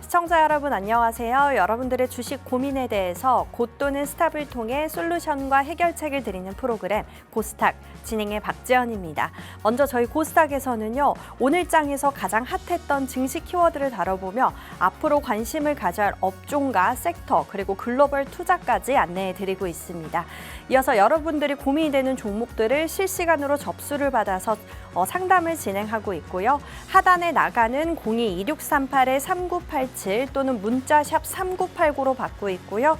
시청자 여러분 안녕하세요. 여러분들의 주식 고민에 대해서 곧 또는 스탑을 통해 솔루션과 해결책을 드리는 프로그램 고스탁 진행의 박지연입니다. 먼저 저희 고스탁에서는요. 오늘 장에서 가장 핫했던 증시 키워드를 다뤄보며 앞으로 관심을 가져야 할 업종과 섹터 그리고 글로벌 투자까지 안내해 드리고 있습니다. 이어서 여러분들이 고민이 되는 종목들을 실시간으로 접수를 받아서 상담을 진행하고 있고요. 하단에 나가는 02-2638-3987 또는 문자샵 3989로 받고 있고요.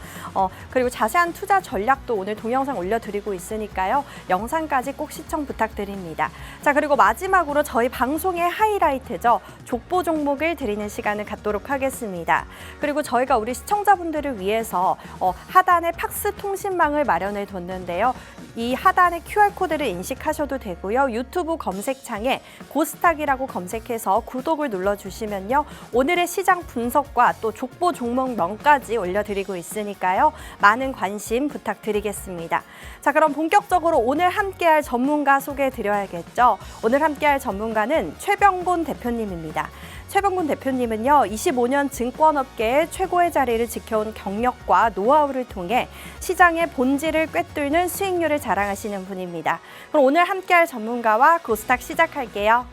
그리고 자세한 투자 전략도 오늘 동영상 올려드리고 있으니까요. 영상까지 꼭 시청 부탁드립니다. 자, 그리고 마지막으로 저희 방송의 하이라이트죠. 족보 종목을 드리는 시간을 갖도록 하겠습니다. 그리고 저희가 우리 시청자분들을 위해서 하단에 팍스 통신망을 마련해 뒀는데요. 이 하단의 QR코드를 인식하셔도 되고요. 유튜브 검색창에 고스탁이라고 검색해서 구독을 눌러주시면요. 오늘의 시장 분석과 또 족보 종목명까지 올려드리고 있으니까요. 많은 관심 부탁드리겠습니다. 자, 그럼 본격적으로 오늘 함께할 전문가 소개해드려야겠죠. 오늘 함께할 전문가는 최병곤 대표님입니다. 최병곤 대표님은요, 25년 증권업계의 최고의 자리를 지켜온 경력과 노하우를 통해 시장의 본질을 꿰뚫는 수익률을 자랑하시는 분입니다. 그럼 오늘 함께할 전문가와 고스탁 시작할게요.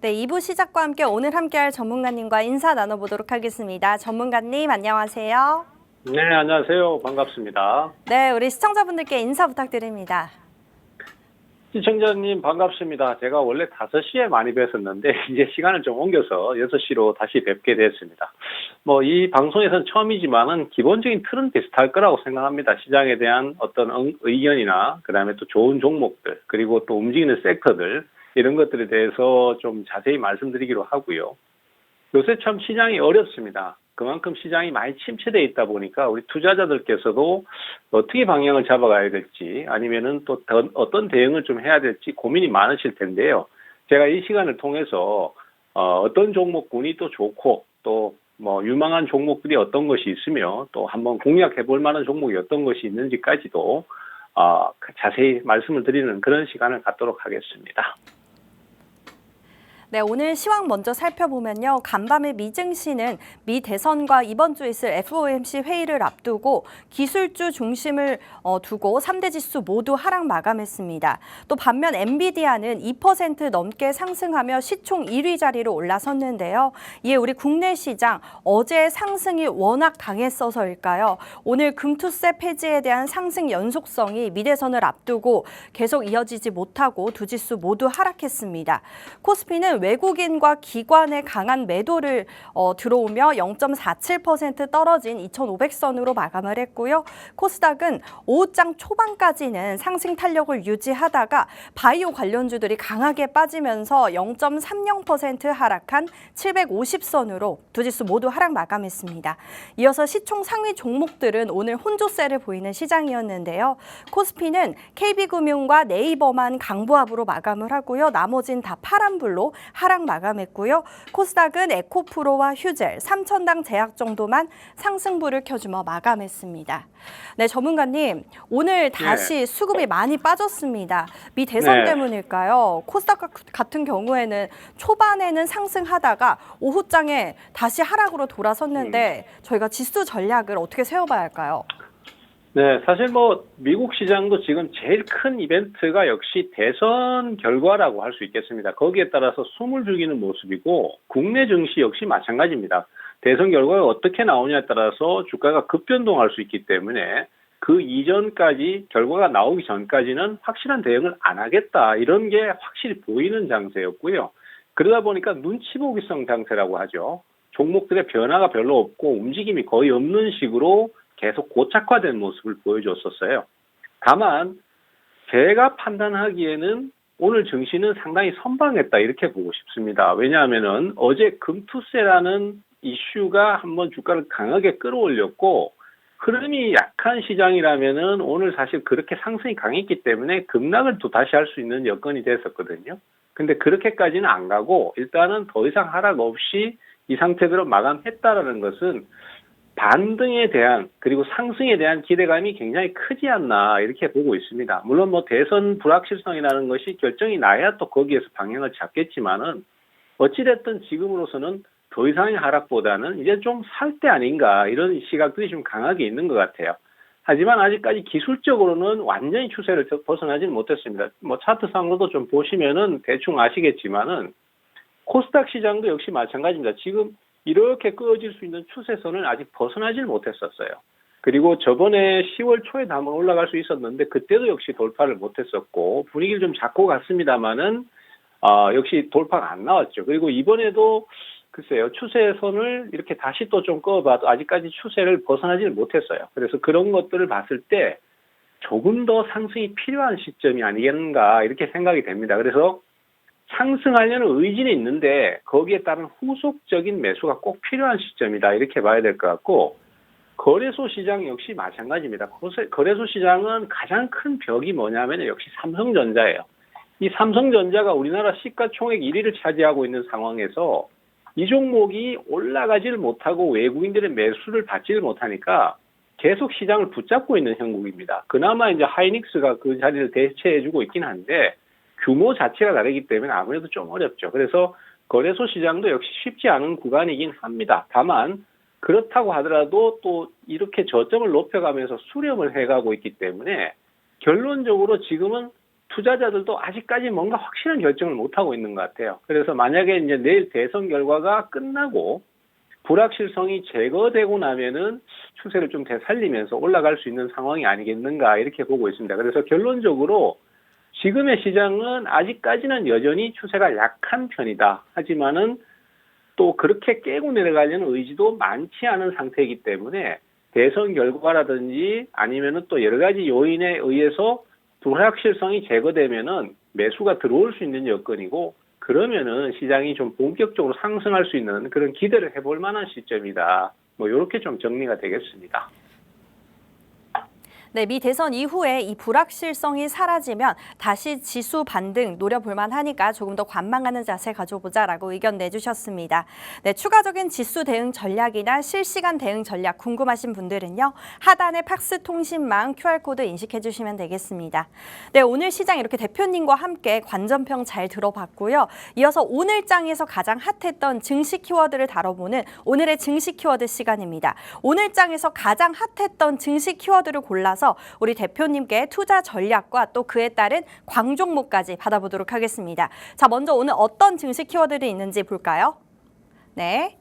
네, 2부 시작과 함께 오늘 함께할 전문가님과 인사 나눠보도록 하겠습니다. 전문가님 안녕하세요. 네, 안녕하세요. 반갑습니다. 네, 우리 시청자분들께 인사 부탁드립니다. 시청자님 반갑습니다. 제가 원래 5시에 많이 뵀었는데 이제 시간을 좀 옮겨서 6시로 다시 뵙게 됐습니다. 이 방송에서는 처음이지만은 기본적인 틀은 비슷할 거라고 생각합니다. 시장에 대한 어떤 의견이나 그다음에 또 좋은 종목들 그리고 또 움직이는 섹터들 이런 것들에 대해서 좀 자세히 말씀드리기로 하고요. 요새 참 시장이 어렵습니다. 그만큼 시장이 많이 침체되어 있다 보니까 우리 투자자들께서도 어떻게 방향을 잡아가야 될지 아니면은 또 어떤 대응을 좀 해야 될지 고민이 많으실 텐데요. 제가 이 시간을 통해서 어떤 종목군이 또 좋고 또 유망한 종목들이 어떤 것이 있으며 또 한번 공략해 볼 만한 종목이 어떤 것이 있는지까지도 자세히 말씀을 드리는 그런 시간을 갖도록 하겠습니다. 네, 오늘 시황 먼저 살펴보면요. 간밤에 미증시는 미 대선과 이번 주에 있을 FOMC 회의를 앞두고 기술주 중심을 두고 3대 지수 모두 하락 마감했습니다. 또 반면 엔비디아는 2% 넘게 상승하며 시총 1위 자리로 올라섰는데요. 이에 우리 국내 시장 어제의 상승이 워낙 강했어서일까요? 오늘 금투세 폐지에 대한 상승 연속성이 미 대선을 앞두고 계속 이어지지 못하고 두 지수 모두 하락했습니다. 코스피는 오늘 외국인과 기관의 강한 매도를 들어오며 0.47% 떨어진 2,500선으로 마감을 했고요. 코스닥은 오후장 초반까지는 상승 탄력을 유지하다가 바이오 관련주들이 강하게 빠지면서 0.30% 하락한 750선으로 두 지수 모두 하락 마감했습니다. 이어서 시총 상위 종목들은 오늘 혼조세를 보이는 시장이었는데요. 코스피는 KB금융과 네이버만 강보합으로 마감을 하고요. 나머진 다 파란불로 하락 마감했고요. 코스닥은 에코프로와 휴젤, 삼천당 제약 정도만 상승불을 켜주며 마감했습니다. 네, 전문가님, 오늘 다시 수급이 많이 빠졌습니다. 미 대선 때문일까요? 코스닥 같은 경우에는 초반에는 상승하다가 오후장에 다시 하락으로 돌아섰는데 저희가 지수 전략을 어떻게 세워봐야 할까요? 네, 사실 뭐 미국 시장도 지금 제일 큰 이벤트가 역시 대선 결과라고 할 수 있겠습니다. 거기에 따라서 숨을 죽이는 모습이고 국내 증시 역시 마찬가지입니다. 대선 결과가 어떻게 나오냐에 따라서 주가가 급변동할 수 있기 때문에 그 이전까지 결과가 나오기 전까지는 확실한 대응을 안 하겠다 이런 게 확실히 보이는 장세였고요. 그러다 보니까 눈치 보기성 장세라고 하죠. 종목들의 변화가 별로 없고 움직임이 거의 없는 식으로 계속 고착화된 모습을 보여줬었어요. 다만 제가 판단하기에는 오늘 증시는 상당히 선방했다 이렇게 보고 싶습니다. 왜냐하면은 어제 금투세라는 이슈가 한번 주가를 강하게 끌어올렸고 흐름이 약한 시장이라면은 오늘 사실 그렇게 상승이 강했기 때문에 급락을 또 다시 할 수 있는 여건이 됐었거든요. 근데 그렇게까지는 안 가고 일단은 더 이상 하락 없이 이 상태대로 마감했다라는 것은 반등에 대한 그리고 상승에 대한 기대감이 굉장히 크지 않나 이렇게 보고 있습니다. 물론 뭐 대선 불확실성이라는 것이 결정이 나야 또 거기에서 방향을 잡겠지만은 어찌됐든 지금으로서는 더 이상의 하락보다는 이제 좀 살 때 아닌가 이런 시각들이 좀 강하게 있는 것 같아요. 하지만 아직까지 기술적으로는 완전히 추세를 벗어나지는 못했습니다. 뭐 차트상으로도 좀 보시면은 대충 아시겠지만은 코스닥 시장도 역시 마찬가지입니다. 지금 이렇게 끄어질 수 있는 추세선을 아직 벗어나질 못했었어요. 그리고 저번에 10월 초에도 한번 올라갈 수 있었는데 그때도 역시 돌파를 못했었고 분위기를 좀 잡고 갔습니다만은 역시 돌파가 안 나왔죠. 그리고 이번에도 글쎄요 추세선을 이렇게 다시 또 좀 꺼봐도 아직까지 추세를 벗어나지를 못했어요. 그래서 그런 것들을 봤을 때 조금 더 상승이 필요한 시점이 아니겠는가 이렇게 생각이 됩니다. 그래서 상승하려는 의지는 있는데 거기에 따른 후속적인 매수가 꼭 필요한 시점이다 이렇게 봐야 될 것 같고 거래소 시장 역시 마찬가지입니다. 거래소 시장은 가장 큰 벽이 뭐냐면 역시 삼성전자예요. 이 삼성전자가 우리나라 시가총액 1위를 차지하고 있는 상황에서 이 종목이 올라가지를 못하고 외국인들의 매수를 받지를 못하니까 계속 시장을 붙잡고 있는 형국입니다. 그나마 이제 하이닉스가 그 자리를 대체해주고 있긴 한데 규모 자체가 다르기 때문에 아무래도 좀 어렵죠. 그래서 거래소 시장도 역시 쉽지 않은 구간이긴 합니다. 다만 그렇다고 하더라도 또 이렇게 저점을 높여가면서 수렴을 해가고 있기 때문에 결론적으로 지금은 투자자들도 아직까지 뭔가 확실한 결정을 못하고 있는 것 같아요. 그래서 만약에 이제 내일 대선 결과가 끝나고 불확실성이 제거되고 나면은 추세를 좀 되살리면서 올라갈 수 있는 상황이 아니겠는가 이렇게 보고 있습니다. 그래서 결론적으로 지금의 시장은 아직까지는 여전히 추세가 약한 편이다. 하지만은 또 그렇게 깨고 내려가려는 의지도 많지 않은 상태이기 때문에 대선 결과라든지 아니면은 또 여러 가지 요인에 의해서 불확실성이 제거되면은 매수가 들어올 수 있는 여건이고 그러면은 시장이 좀 본격적으로 상승할 수 있는 그런 기대를 해볼 만한 시점이다. 뭐 이렇게 좀 정리가 되겠습니다. 네, 미 대선 이후에 이 불확실성이 사라지면 다시 지수 반등 노려볼 만하니까 조금 더 관망하는 자세 가져보자라고 의견 내주셨습니다. 네, 추가적인 지수 대응 전략이나 실시간 대응 전략 궁금하신 분들은요. 하단의 팍스 통신망 QR코드 인식해 주시면 되겠습니다. 네, 오늘 시장 이렇게 대표님과 함께 관전평 잘 들어봤고요. 이어서 오늘 장에서 가장 핫했던 증시 키워드를 다뤄보는 오늘의 증시 키워드 시간입니다. 오늘 장에서 가장 핫했던 증시 키워드를 골라서 우리 대표님께 투자 전략과 또 그에 따른 광종목까지 받아보도록 하겠습니다. 자, 먼저 오늘 어떤 증시 키워드들이 있는지 볼까요? 네.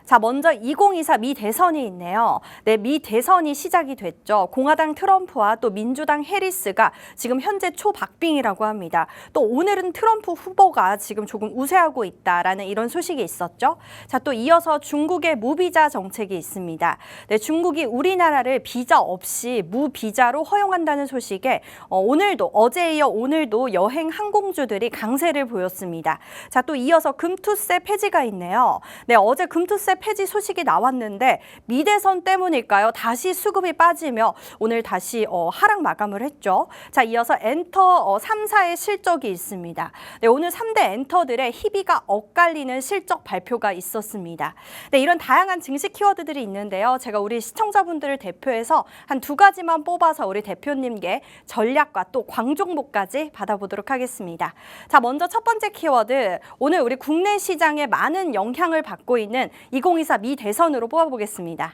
자, 먼저 2024 미 대선이 있네요. 네, 미 대선이 시작이 됐죠. 공화당 트럼프와 또 민주당 해리스가 지금 현재 초박빙이라고 합니다. 또 오늘은 트럼프 후보가 지금 조금 우세하고 있다라는 이런 소식이 있었죠. 자, 또 이어서 중국의 무비자 정책이 있습니다. 네, 중국이 우리나라를 비자 없이 무비자로 허용한다는 소식에 오늘도 어제에 이어 오늘도 여행 항공주들이 강세를 보였습니다. 자, 또 이어서 금투세 폐지가 있네요. 네, 어제 금투세 폐지 소식이 나왔는데 미대선 때문일까요? 다시 수급이 빠지며 오늘 다시 하락 마감을 했죠. 자, 이어서 엔터 3사의 실적이 있습니다. 네, 오늘 3대 엔터들의 희비가 엇갈리는 실적 발표가 있었습니다. 네, 이런 다양한 증시 키워드들이 있는데요. 제가 우리 시청자분들을 대표해서 한 두 가지만 뽑아서 우리 대표님께 전략과 또 광종목까지 받아보도록 하겠습니다. 자, 먼저 첫 번째 키워드, 오늘 우리 국내 시장에 많은 영향을 받고 있는 2024 미 대선으로 뽑아보겠습니다.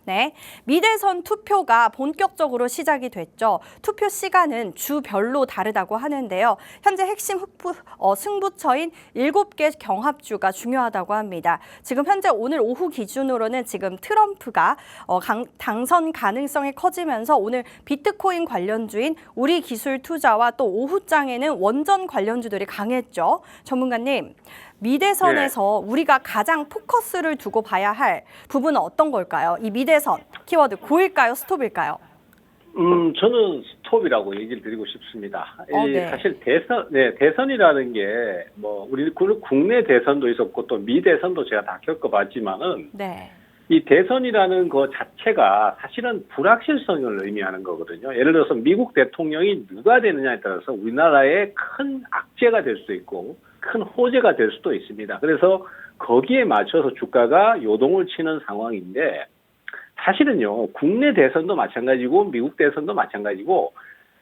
네, 미대선 투표가 본격적으로 시작이 됐죠. 투표 시간은 주별로 다르다고 하는데요. 현재 핵심 승부처인 7개 경합주가 중요하다고 합니다. 지금 현재 오늘 오후 기준으로는 지금 트럼프가 당선 가능성이 커지면서 오늘 비트코인 관련주인 우리기술투자와 또 오후장에는 원전 관련주들이 강했죠. 전문가님, 미대선에서 우리가 가장 포커스를 두고 봐야 할 부분은 어떤 걸까요? 이 미대선 키워드 고일까요? 스톱일까요? 저는 스톱이라고 얘기를 드리고 싶습니다. 네. 사실 대선이라는 게 뭐 우리 국내 대선도 있었고 또 미 대선도 제가 다 겪어봤지만은 네. 이 대선이라는 것 자체가 사실은 불확실성을 의미하는 거거든요. 예를 들어서 미국 대통령이 누가 되느냐에 따라서 우리나라에 큰 악재가 될 수도 있고 큰 호재가 될 수도 있습니다. 그래서 거기에 맞춰서 주가가 요동을 치는 상황인데 사실은요, 국내 대선도 마찬가지고 미국 대선도 마찬가지고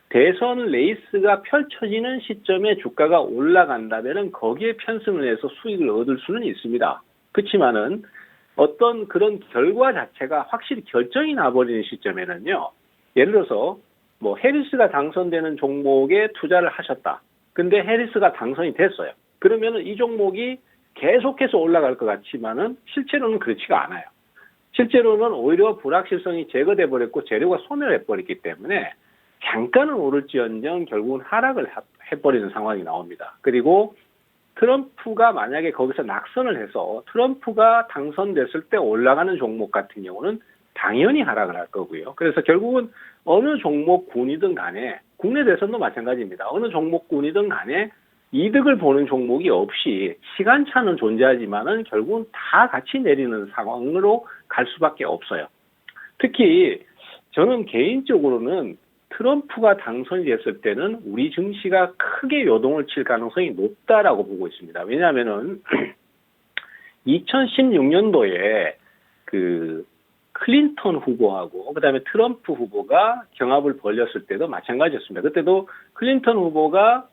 대선 레이스가 펼쳐지는 시점에 주가가 올라간다면 거기에 편승을 해서 수익을 얻을 수는 있습니다. 그렇지만은 어떤 그런 결과 자체가 확실히 결정이 나버리는 시점에는요, 예를 들어서 뭐 해리스가 당선되는 종목에 투자를 하셨다. 근데 해리스가 당선이 됐어요. 그러면은 이 종목이 계속해서 올라갈 것 같지만은 실제로는 그렇지가 않아요. 실제로는 오히려 불확실성이 제거돼 버렸고 재료가 소멸해 버렸기 때문에 잠깐은 오를지언정 결국은 하락을 해버리는 상황이 나옵니다. 그리고 트럼프가 만약에 거기서 낙선을 해서 트럼프가 당선됐을 때 올라가는 종목 같은 경우는 당연히 하락을 할 거고요. 그래서 결국은 어느 종목군이든 간에 국내 대선도 마찬가지입니다. 어느 종목군이든 간에 이득을 보는 종목이 없이 시간차는 존재하지만은 결국은 다 같이 내리는 상황으로 갈 수밖에 없어요. 특히 저는 개인적으로는 트럼프가 당선이 됐을 때는 우리 증시가 크게 요동을 칠 가능성이 높다라고 보고 있습니다. 왜냐하면은 2016년도에 그 클린턴 후보하고 그다음에 트럼프 후보가 경합을 벌였을 때도 마찬가지였습니다. 그때도 클린턴 후보가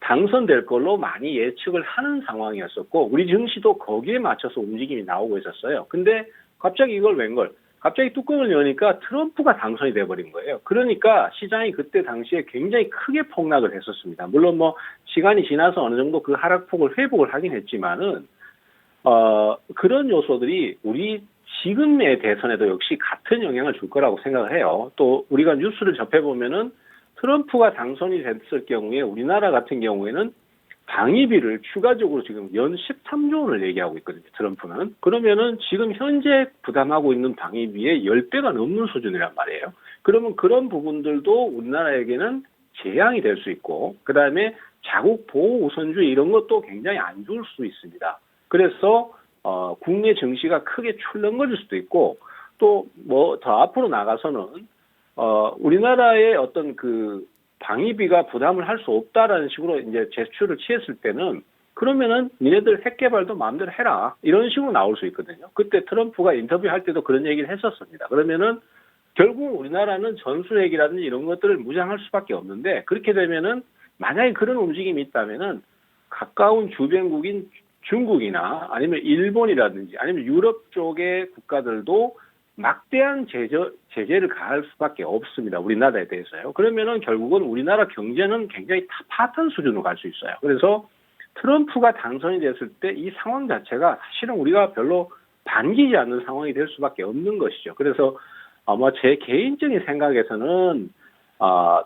당선될 걸로 많이 예측을 하는 상황이었었고 우리 증시도 거기에 맞춰서 움직임이 나오고 있었어요. 근데 갑자기 이걸 웬걸? 갑자기 뚜껑을 여니까 트럼프가 당선이 돼버린 거예요. 그러니까 시장이 그때 당시에 굉장히 크게 폭락을 했었습니다. 물론 뭐 시간이 지나서 어느 정도 그 하락폭을 회복을 하긴 했지만은 그런 요소들이 우리 지금의 대선에도 역시 같은 영향을 줄 거라고 생각을 해요. 또 우리가 뉴스를 접해보면은 트럼프가 당선이 됐을 경우에 우리나라 같은 경우에는 방위비를 추가적으로 지금 연 13조 원을 얘기하고 있거든요. 트럼프는. 그러면은 지금 현재 부담하고 있는 방위비의 10배가 넘는 수준이란 말이에요. 그러면 그런 부분들도 우리나라에게는 재앙이 될 수 있고 그다음에 자국 보호 우선주의 이런 것도 굉장히 안 좋을 수 있습니다. 그래서 국내 증시가 크게 출렁거릴 수도 있고 또 뭐 더 앞으로 나가서는 우리나라의 어떤 그 방위비가 부담을 할 수 없다라는 식으로 이제 제스처를 취했을 때는 그러면은 니네들 핵 개발도 마음대로 해라 이런 식으로 나올 수 있거든요. 그때 트럼프가 인터뷰할 때도 그런 얘기를 했었습니다. 그러면은 결국 우리나라는 전술핵이라든지 이런 것들을 무장할 수밖에 없는데 그렇게 되면은 만약에 그런 움직임이 있다면은 가까운 주변국인 중국이나 아니면 일본이라든지 아니면 유럽 쪽의 국가들도 막대한 제재를 가할 수밖에 없습니다. 우리나라에 대해서요. 그러면은 결국은 우리나라 경제는 굉장히 파탄 수준으로 갈 수 있어요. 그래서 트럼프가 당선이 됐을 때 이 상황 자체가 사실은 우리가 별로 반기지 않는 상황이 될 수밖에 없는 것이죠. 그래서 뭐 제 개인적인 생각에서는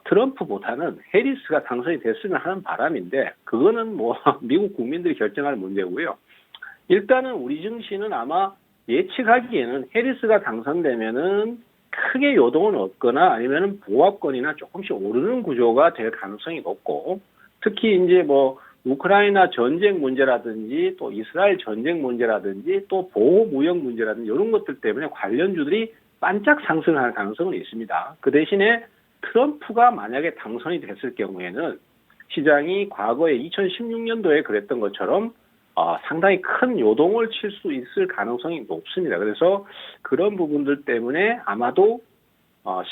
트럼프보다는 해리스가 당선이 됐으면 하는 바람인데 그거는 뭐 미국 국민들이 결정할 문제고요. 일단은 우리 증시는 아마 예측하기에는 해리스가 당선되면은 크게 요동은 없거나 아니면은 보합권이나 조금씩 오르는 구조가 될 가능성이 높고 특히 이제 뭐 우크라이나 전쟁 문제라든지 또 이스라엘 전쟁 문제라든지 또 보호 무역 문제라든지 이런 것들 때문에 관련주들이 반짝 상승할 가능성은 있습니다. 그 대신에 트럼프가 만약에 당선이 됐을 경우에는 시장이 과거에 2016년도에 그랬던 것처럼 상당히 큰 요동을 칠 수 있을 가능성이 높습니다. 그래서 그런 부분들 때문에 아마도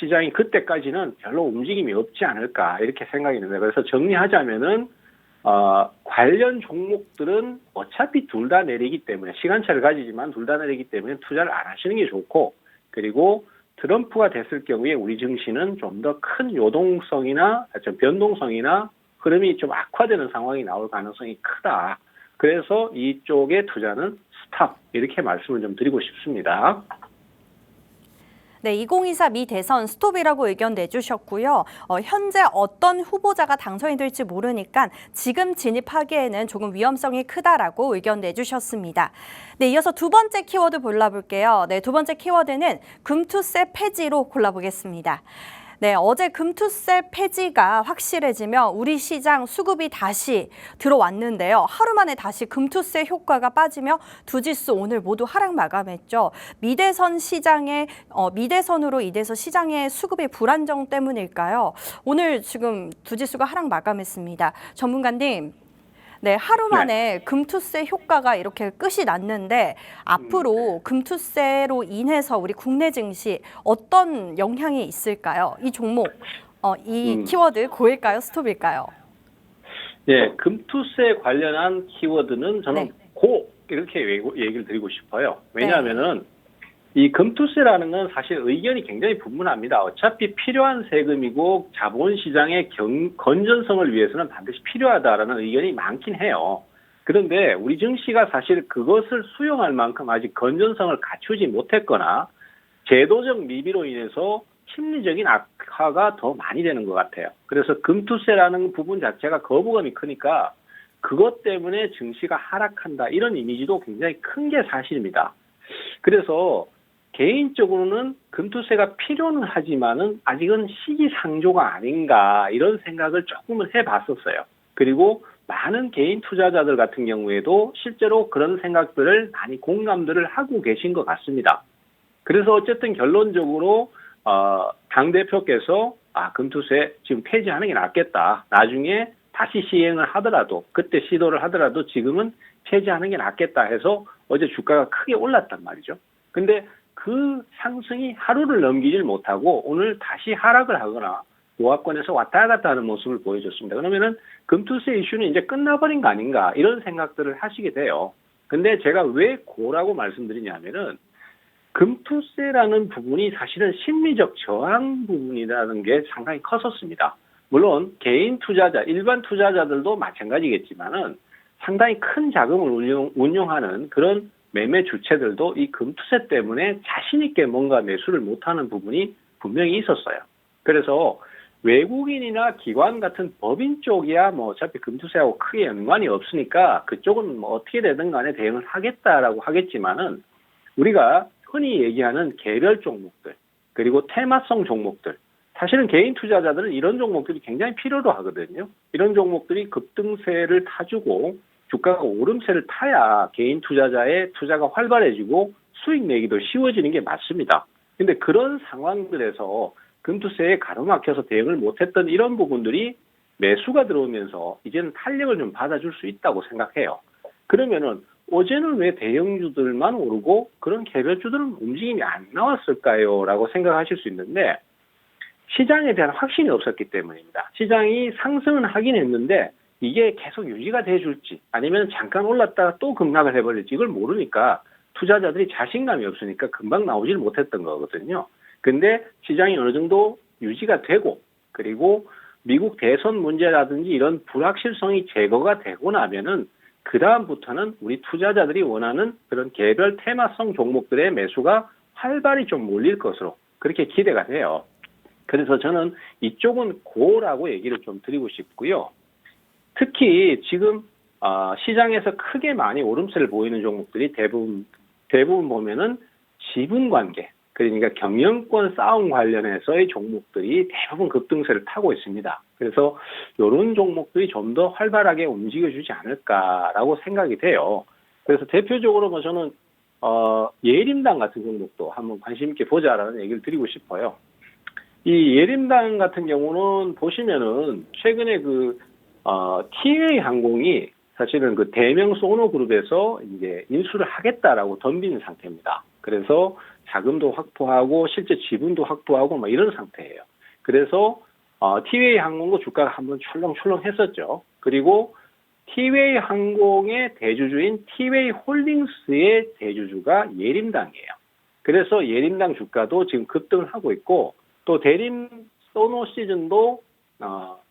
시장이 그때까지는 별로 움직임이 없지 않을까 이렇게 생각이 듭니다. 그래서 정리하자면은 관련 종목들은 어차피 둘 다 내리기 때문에 시간차를 가지지만 둘 다 내리기 때문에 투자를 안 하시는 게 좋고 그리고 트럼프가 됐을 경우에 우리 증시는 좀 더 큰 요동성이나 좀 변동성이나 흐름이 좀 악화되는 상황이 나올 가능성이 크다. 그래서 이쪽의 투자는 스탑 이렇게 말씀을 좀 드리고 싶습니다. 네, 2024 미 대선 스톱이라고 의견 내주셨고요. 현재 어떤 후보자가 당선이 될지 모르니까 지금 진입하기에는 조금 위험성이 크다라고 의견 내주셨습니다. 네, 이어서 두 번째 키워드 골라볼게요. 네, 두 번째 키워드는 금투세 폐지로 골라보겠습니다. 네, 어제 금투세 폐지가 확실해지며 우리 시장 수급이 다시 들어왔는데요. 하루 만에 다시 금투세 효과가 빠지며 두 지수 오늘 모두 하락 마감했죠. 미대선으로 인해서 시장의 수급의 불안정 때문일까요? 오늘 지금 두 지수가 하락 마감했습니다. 전문가님. 네, 하루 만에 금투세 효과가 이렇게 끝이 났는데 앞으로 금투세로 인해서 우리 국내 증시 어떤 영향이 있을까요? 이 종목, 이 키워드 고일까요? 스톱일까요? 네, 금투세 관련한 키워드는 저는 고 이렇게 얘기를 드리고 싶어요. 왜냐하면은 이 금투세라는 건 사실 의견이 굉장히 분분합니다. 어차피 필요한 세금이고 자본시장의 건전성을 위해서는 반드시 필요하다라는 의견이 많긴 해요. 그런데 우리 증시가 사실 그것을 수용할 만큼 아직 건전성을 갖추지 못했거나 제도적 미비로 인해서 심리적인 악화가 더 많이 되는 것 같아요. 그래서 금투세라는 부분 자체가 거부감이 크니까 그것 때문에 증시가 하락한다 이런 이미지도 굉장히 큰 게 사실입니다. 그래서 개인적으로는 금투세가 필요는 하지만은 아직은 시기상조가 아닌가 이런 생각을 조금은 해봤었어요. 그리고 많은 개인 투자자들 같은 경우에도 실제로 그런 생각들을 많이 공감들을 하고 계신 것 같습니다. 그래서 어쨌든 결론적으로 당대표께서 금투세 지금 폐지하는 게 낫겠다. 나중에 다시 시행을 하더라도 그때 시도를 하더라도 지금은 폐지하는 게 낫겠다 해서 어제 주가가 크게 올랐단 말이죠. 근데 그 상승이 하루를 넘기질 못하고 오늘 다시 하락을 하거나 보합권에서 왔다 갔다 하는 모습을 보여줬습니다. 그러면은 금투세 이슈는 이제 끝나버린 거 아닌가 이런 생각들을 하시게 돼요. 근데 제가 왜 고라고 말씀드리냐면은 금투세라는 부분이 사실은 심리적 저항 부분이라는 게 상당히 컸었습니다. 물론 개인 투자자, 일반 투자자들도 마찬가지겠지만은 상당히 큰 자금을 운용하는 그런 매매 주체들도 이 금투세 때문에 자신 있게 뭔가 매수를 못하는 부분이 분명히 있었어요. 그래서 외국인이나 기관 같은 법인 쪽이야 뭐 어차피 금투세하고 크게 연관이 없으니까 그쪽은 뭐 어떻게 되든 간에 대응을 하겠다라고 하겠지만은 우리가 흔히 얘기하는 개별 종목들 그리고 테마성 종목들 사실은 개인 투자자들은 이런 종목들이 굉장히 필요로 하거든요. 이런 종목들이 급등세를 타주고 주가가 오름세를 타야 개인 투자자의 투자가 활발해지고 수익 내기도 쉬워지는 게 맞습니다. 근데 그런 상황들에서 금투세에 가로막혀서 대응을 못했던 이런 부분들이 매수가 들어오면서 이제는 탄력을 좀 받아줄 수 있다고 생각해요. 그러면은 어제는 왜 대형주들만 오르고 그런 개별주들은 움직임이 안 나왔을까요? 라고 생각하실 수 있는데 시장에 대한 확신이 없었기 때문입니다. 시장이 상승은 하긴 했는데 이게 계속 유지가 돼줄지 아니면 잠깐 올랐다가 또 급락을 해버릴지 이걸 모르니까 투자자들이 자신감이 없으니까 금방 나오질 못했던 거거든요. 근데 시장이 어느 정도 유지가 되고 그리고 미국 대선 문제라든지 이런 불확실성이 제거가 되고 나면은 그 다음부터는 우리 투자자들이 원하는 그런 개별 테마성 종목들의 매수가 활발히 좀 몰릴 것으로 그렇게 기대가 돼요. 그래서 저는 이쪽은 고라고 얘기를 좀 드리고 싶고요. 특히 지금 시장에서 크게 많이 오름세를 보이는 종목들이 대부분 보면은 지분 관계, 그러니까 경영권 싸움 관련해서의 종목들이 대부분 급등세를 타고 있습니다. 그래서 이런 종목들이 좀 더 활발하게 움직여주지 않을까라고 생각이 돼요. 그래서 대표적으로 뭐 저는 예림당 같은 종목도 한번 관심 있게 보자라는 얘기를 드리고 싶어요. 이 예림당 같은 경우는 보시면은 최근에 TA 항공이 사실은 그 대명 소노그룹에서 이제 인수를 하겠다라고 덤비는 상태입니다. 그래서 자금도 확보하고 실제 지분도 확보하고 뭐 이런 상태예요. 그래서 티웨이 항공도 주가가 한번 출렁출렁 했었죠. 그리고 티웨이 항공의 대주주인 티웨이 홀딩스의 대주주가 예림당이에요. 그래서 예림당 주가도 지금 급등을 하고 있고 또 대림 소노 시즌도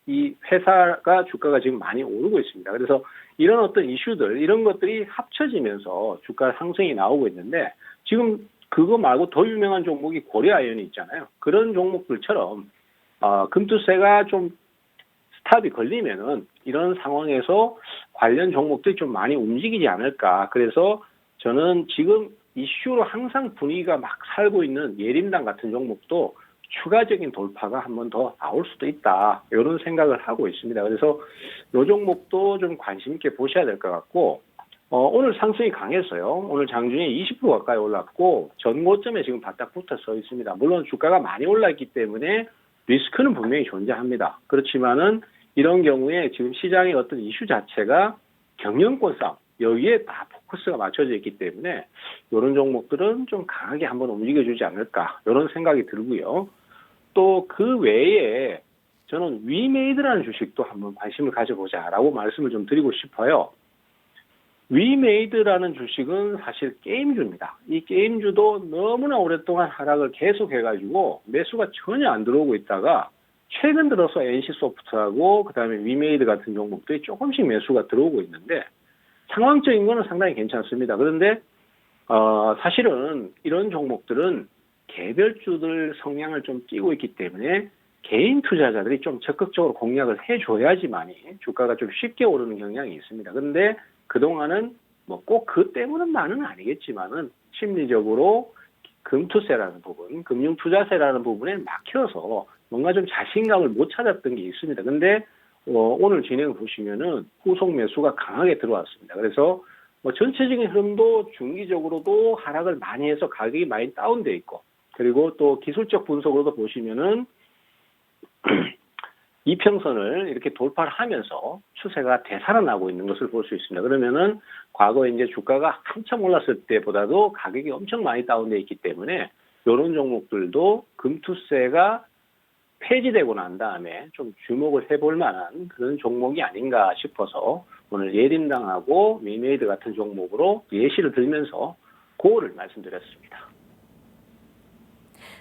이 회사가 주가가 지금 많이 오르고 있습니다. 그래서 이런 어떤 이슈들 이런 것들이 합쳐지면서 주가 상승이 나오고 있는데 지금 그거 말고 더 유명한 종목이 고려아연이 있잖아요. 그런 종목들처럼 금투세가 좀 스탑이 걸리면은 이런 상황에서 관련 종목들이 좀 많이 움직이지 않을까. 그래서 저는 지금 이슈로 항상 분위기가 막 살고 있는 예림당 같은 종목도 추가적인 돌파가 한 번 더 나올 수도 있다. 이런 생각을 하고 있습니다. 그래서 이 종목도 좀 관심 있게 보셔야 될 것 같고 오늘 상승이 강했어요. 오늘 장중에 20% 가까이 올랐고 전고점에 지금 바닥 붙어 서 있습니다. 물론 주가가 많이 올랐기 때문에 리스크는 분명히 존재합니다. 그렇지만은 이런 경우에 지금 시장의 어떤 이슈 자체가 경영권 싸움 여기에 다 포커스가 맞춰져 있기 때문에 이런 종목들은 좀 강하게 한번 움직여주지 않을까 이런 생각이 들고요. 또 그 외에 저는 위메이드라는 주식도 한번 관심을 가져보자라고 말씀을 좀 드리고 싶어요. 위메이드라는 주식은 사실 게임주입니다. 이 게임주도 너무나 오랫동안 하락을 계속해가지고 매수가 전혀 안 들어오고 있다가 최근 들어서 NC소프트하고 그다음에 위메이드 같은 종목들이 조금씩 매수가 들어오고 있는데 상황적인 거는 상당히 괜찮습니다. 그런데 사실은 이런 종목들은 개별주들 성향을 좀 띠고 있기 때문에 개인 투자자들이 좀 적극적으로 공략을 해줘야지만이 주가가 좀 쉽게 오르는 경향이 있습니다. 그런데 그동안은 뭐 꼭 그 때문만은 아니겠지만은 심리적으로 금투세라는 부분, 금융투자세라는 부분에 막혀서 뭔가 좀 자신감을 못 찾았던 게 있습니다. 근데 오늘 진행을 보시면은 후속 매수가 강하게 들어왔습니다. 그래서 뭐 전체적인 흐름도 중기적으로도 하락을 많이 해서 가격이 많이 다운돼 있고 그리고 또 기술적 분석으로도 보시면은 이평선을 이렇게 돌파를 하면서 추세가 되살아나고 있는 것을 볼 수 있습니다. 그러면은 과거에 이제 주가가 한참 올랐을 때보다도 가격이 엄청 많이 다운돼 있기 때문에 이런 종목들도 금투세가 폐지되고 난 다음에 좀 주목을 해볼 만한 그런 종목이 아닌가 싶어서 오늘 예림당하고 위메이드 같은 종목으로 예시를 들면서 그거를 말씀드렸습니다.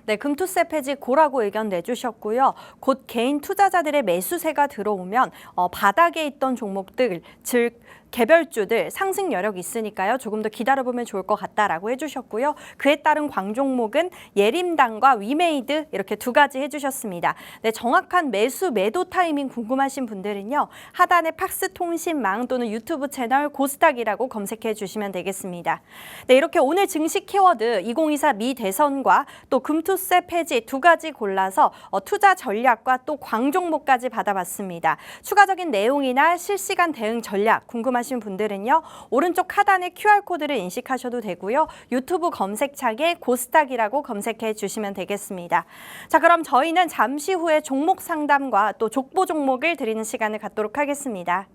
네, 금투세 폐지 고라고 의견 내주셨고요. 곧 개인 투자자들의 매수세가 들어오면 바닥에 있던 종목들, 즉 개별주들 상승 여력이 있으니까요. 조금 더 기다려보면 좋을 것 같다라고 해주셨고요. 그에 따른 광종목은 예림당과 위메이드 이렇게 두 가지 해주셨습니다. 네, 정확한 매도 타이밍 궁금하신 분들은요. 하단의 팍스통신망 또는 유튜브 채널 고스닥이라고 검색해 주시면 되겠습니다. 네, 이렇게 오늘 증시 키워드 2024 미 대선과 또 금투세 폐지 두 가지 골라서 투자 전략과 또 광종목까지 받아봤습니다. 추가적인 내용이나 실시간 대응 전략 궁금하신 분들은요. 오른쪽 하단의 QR코드를 인식하셔도 되고요. 유튜브 검색창에 고스닥이라고 검색해 주시면 되겠습니다. 자, 그럼 저희는 잠시 후에 종목 상담과 또 족보 종목을 드리는 시간을 갖도록 하겠습니다.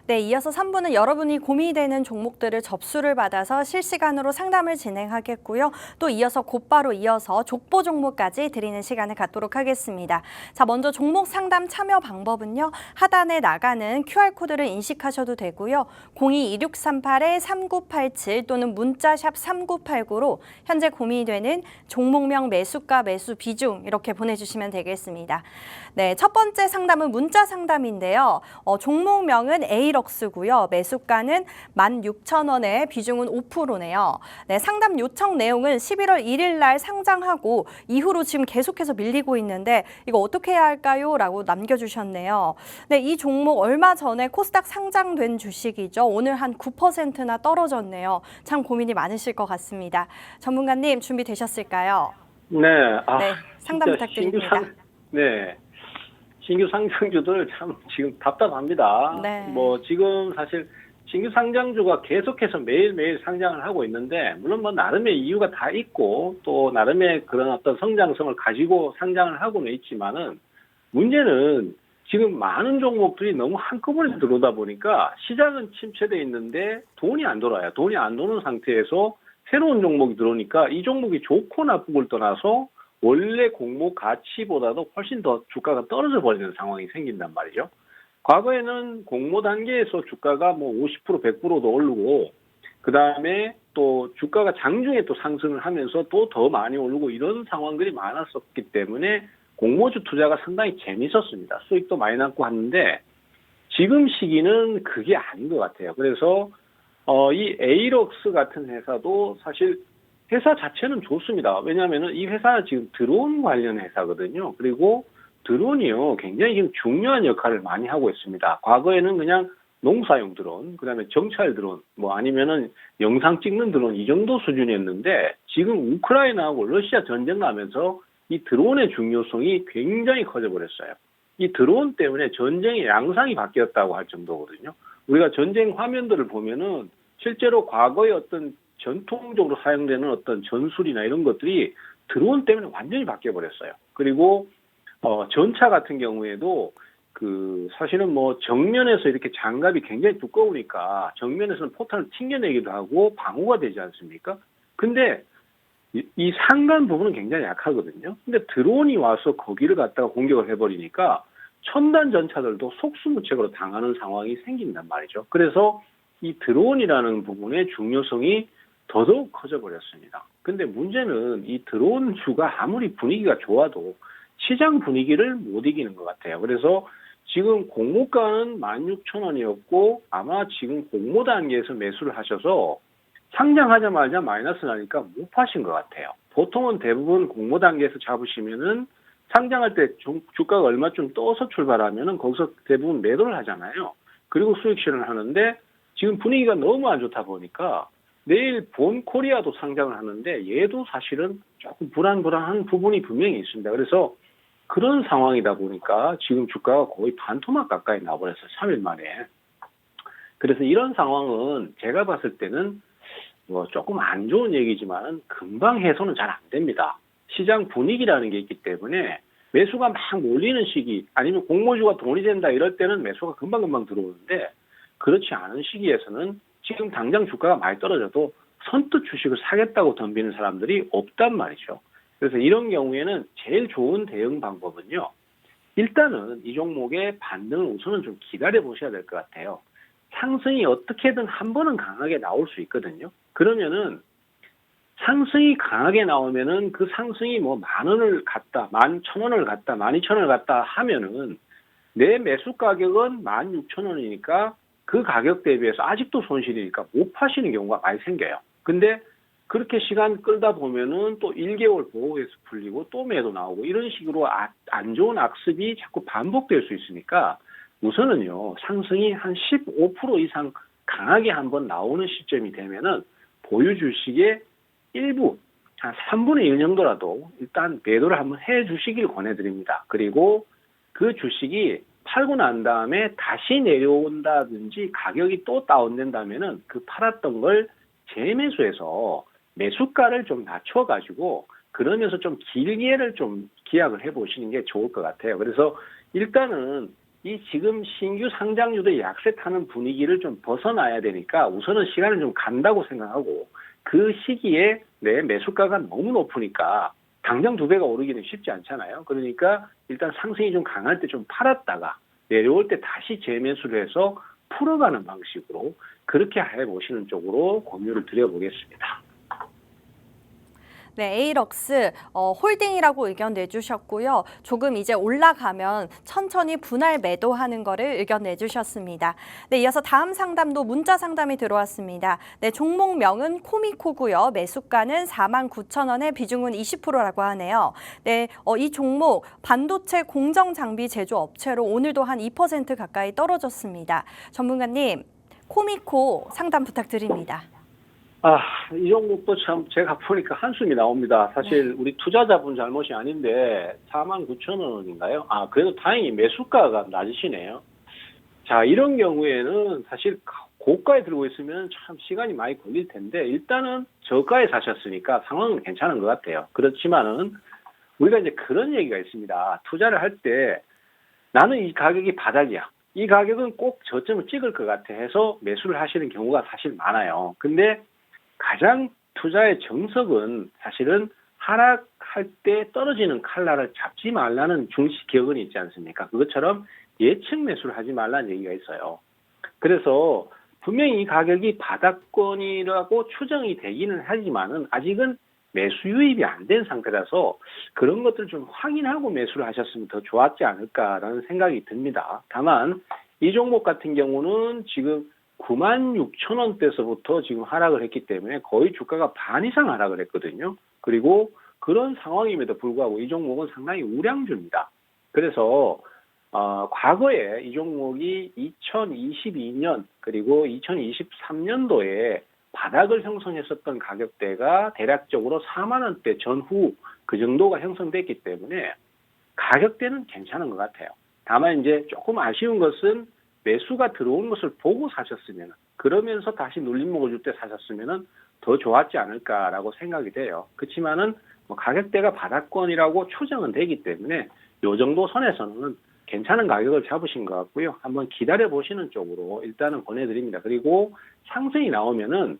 네, 이어서 3부는 여러분이 고민이 되는 종목들을 접수를 받아서 실시간으로 상담을 진행하겠고요. 또 이어서 곧바로 이어서 족보 종목까지 드리는 시간을 갖도록 하겠습니다. 자, 먼저 종목 상담 참여 방법은요. 하단에 나가는 QR코드를 인식하셔도 되고요. 02-2638-3987 또는 문자샵 3989로 현재 고민이 되는 종목명, 매수가, 매수 비중 이렇게 보내주시면 되겠습니다. 네, 첫 번째 상담은 문자 상담인데요. 종목명은 에이럭스고요. 매수가는 16,000원에 비중은 5%네요. 네, 상담 요청 내용은 11월 1일 날 상장하고 이후로 지금 계속해서 밀리고 있는데 이거 어떻게 해야 할까요? 라고 남겨주셨네요. 네, 이 종목 얼마 전에 코스닥 상장된 주식이죠. 오늘 한 9%나 떨어졌네요. 참 고민이 많으실 것 같습니다. 전문가님 준비되셨을까요? 네, 네, 상담 진짜 부탁드립니다. 신규 상장주들 참 지금 답답합니다. 네. 뭐 지금 사실 신규 상장주가 계속해서 매일매일 상장을 하고 있는데 물론 뭐 나름의 이유가 다 있고 또 나름의 그런 어떤 성장성을 가지고 상장을 하고는 있지만은 문제는 지금 많은 종목들이 너무 한꺼번에 들어오다 보니까 시장은 침체돼 있는데 돈이 안 돌아요. 돈이 안 도는 상태에서 새로운 종목이 들어오니까 이 종목이 좋고 나쁘고를 떠나서 원래 공모 가치보다도 훨씬 더 주가가 떨어져 버리는 상황이 생긴단 말이죠. 과거에는 공모 단계에서 주가가 뭐 50%, 100%도 오르고 그다음에 또 주가가 장중에 또 상승을 하면서 또 더 많이 오르고 이런 상황들이 많았었기 때문에 공모주 투자가 상당히 재밌었습니다. 수익도 많이 났고 하는데 지금 시기는 그게 아닌 것 같아요. 그래서 이 에이럭스 같은 회사도 사실 회사 자체는 좋습니다. 왜냐하면 이 회사는 지금 드론 관련 회사거든요. 그리고 드론이요, 굉장히 지금 중요한 역할을 많이 하고 있습니다. 과거에는 그냥 농사용 드론, 그다음에 정찰 드론, 뭐 아니면은 영상 찍는 드론 이 정도 수준이었는데 지금 우크라이나하고 러시아 전쟁 나면서 이 드론의 중요성이 굉장히 커져버렸어요. 이 드론 때문에 전쟁의 양상이 바뀌었다고 할 정도거든요. 우리가 전쟁 화면들을 보면은 실제로 과거의 어떤 전통적으로 사용되는 어떤 전술이나 이런 것들이 드론 때문에 완전히 바뀌어버렸어요. 그리고 전차 같은 경우에도 사실은 뭐 정면에서 이렇게 장갑이 굉장히 두꺼우니까 정면에서는 포탄을 튕겨내기도 하고 방어가 되지 않습니까? 근데 이 상단 부분은 굉장히 약하거든요. 근데 드론이 와서 거기를 갖다가 공격을 해버리니까 첨단 전차들도 속수무책으로 당하는 상황이 생긴단 말이죠. 그래서 이 드론이라는 부분의 중요성이 더더욱 커져버렸습니다. 근데 문제는 이 드론주가 아무리 분위기가 좋아도 시장 분위기를 못 이기는 것 같아요. 그래서 지금 공모가는 16,000원이었고 아마 지금 공모 단계에서 매수를 하셔서 상장하자마자 마이너스 나니까 못 파신 것 같아요. 보통은 대부분 공모 단계에서 잡으시면은 상장할 때 주가가 얼마쯤 떠서 출발하면은 거기서 대부분 매도를 하잖아요. 그리고 수익 실현을 하는데 지금 분위기가 너무 안 좋다 보니까 내일 본 코리아도 상장을 하는데 얘도 사실은 조금 불안한 부분이 분명히 있습니다. 그래서 그런 상황이다 보니까 지금 주가가 거의 반토막 가까이 나와버렸어요. 3일 만에. 그래서 이런 상황은 제가 봤을 때는 뭐 조금 안 좋은 얘기지만 금방 해소는 잘 안 됩니다. 시장 분위기라는 게 있기 때문에 매수가 막 몰리는 시기 아니면 공모주가 돈이 된다 이럴 때는 매수가 금방금방 들어오는데 그렇지 않은 시기에서는 지금 당장 주가가 많이 떨어져도 선뜻 주식을 사겠다고 덤비는 사람들이 없단 말이죠. 그래서 이런 경우에는 제일 좋은 대응 방법은요. 일단은 이 종목의 반등을 우선은 좀 기다려 보셔야 될 것 같아요. 상승이 어떻게든 한 번은 강하게 나올 수 있거든요. 그러면은 상승이 강하게 나오면은 그 상승이 뭐 10,000원을 갔다, 11,000원을 갔다, 12,000원을 갔다 하면은 내 매수 가격은 16,000원이니까 그 가격 대비해서 아직도 손실이니까 못 파시는 경우가 많이 생겨요. 근데 그렇게 시간 끌다 보면은 또 1개월 보호해서 풀리고 또 매도 나오고 이런 식으로 안 좋은 악습이 자꾸 반복될 수 있으니까 우선은요, 상승이 한 15% 이상 강하게 한번 나오는 시점이 되면은 보유 주식의 일부, 한 3분의 1 정도라도 일단 매도를 한번 해 주시길 권해드립니다. 그리고 그 주식이 팔고 난 다음에 다시 내려온다든지 가격이 또 다운된다면은 그 팔았던 걸 재매수해서 매수가를 좀 낮춰가지고 그러면서 좀 길게를 좀 기약을 해보시는 게 좋을 것 같아요. 그래서 일단은 이 지금 신규 상장주도 약세 타는 분위기를 좀 벗어나야 되니까 우선은 시간을 좀 간다고 생각하고 그 시기에 내 매수가가 너무 높으니까 당장 2배가 오르기는 쉽지 않잖아요. 그러니까 일단 상승이 좀 강할 때 좀 팔았다가 내려올 때 다시 재매수를 해서 풀어가는 방식으로 그렇게 해보시는 쪽으로 권유를 드려보겠습니다. 네, 에이럭스 홀딩이라고 의견 내주셨고요. 조금 이제 올라가면 천천히 분할 매도하는 거를 의견 내주셨습니다. 네, 이어서 다음 상담도 문자 상담이 들어왔습니다. 네, 종목명은 코미코고요. 매수가는 49,000원에 비중은 20%라고 하네요. 네, 이 종목 반도체 공정 장비 제조 업체로 오늘도 한 2% 가까이 떨어졌습니다. 전문가님, 코미코 상담 부탁드립니다. 이 종목도 참 제가 보니까 한숨이 나옵니다. 사실 우리 투자자분 잘못이 아닌데 49,000원인가요? 그래도 다행히 매수가가 낮으시네요. 자, 이런 경우에는 사실 고가에 들고 있으면 참 시간이 많이 걸릴 텐데 일단은 저가에 사셨으니까 상황은 괜찮은 것 같아요. 그렇지만은 우리가 이제 그런 얘기가 있습니다. 투자를 할 때 나는 이 가격이 바닥이야. 이 가격은 꼭 저점을 찍을 것 같아 해서 매수를 하시는 경우가 사실 많아요. 근데 가장 투자의 정석은 사실은 하락할 때 떨어지는 칼날을 잡지 말라는 중시 격언이 있지 않습니까? 그것처럼 예측 매수를 하지 말라는 얘기가 있어요. 그래서 분명히 이 가격이 바닥권이라고 추정이 되기는 하지만은 아직은 매수 유입이 안 된 상태라서 그런 것들 좀 확인하고 매수를 하셨으면 더 좋았지 않을까라는 생각이 듭니다. 다만 이 종목 같은 경우는 지금 96,000원대에서부터 지금 하락을 했기 때문에 거의 주가가 반 이상 하락을 했거든요. 그리고 그런 상황임에도 불구하고 이 종목은 상당히 우량주입니다. 그래서 과거에 이 종목이 2022년 그리고 2023년도에 바닥을 형성했었던 가격대가 대략적으로 4만 원대 전후 그 정도가 형성됐기 때문에 가격대는 괜찮은 것 같아요. 다만 이제 조금 아쉬운 것은 매수가 들어온 것을 보고 사셨으면 그러면서 다시 눌림 먹어줄 때 사셨으면 더 좋았지 않을까라고 생각이 돼요. 그렇지만은 가격대가 바닥권이라고 추정은 되기 때문에 이 정도 선에서는 괜찮은 가격을 잡으신 것 같고요. 한번 기다려 보시는 쪽으로 일단은 권해드립니다. 그리고 상승이 나오면은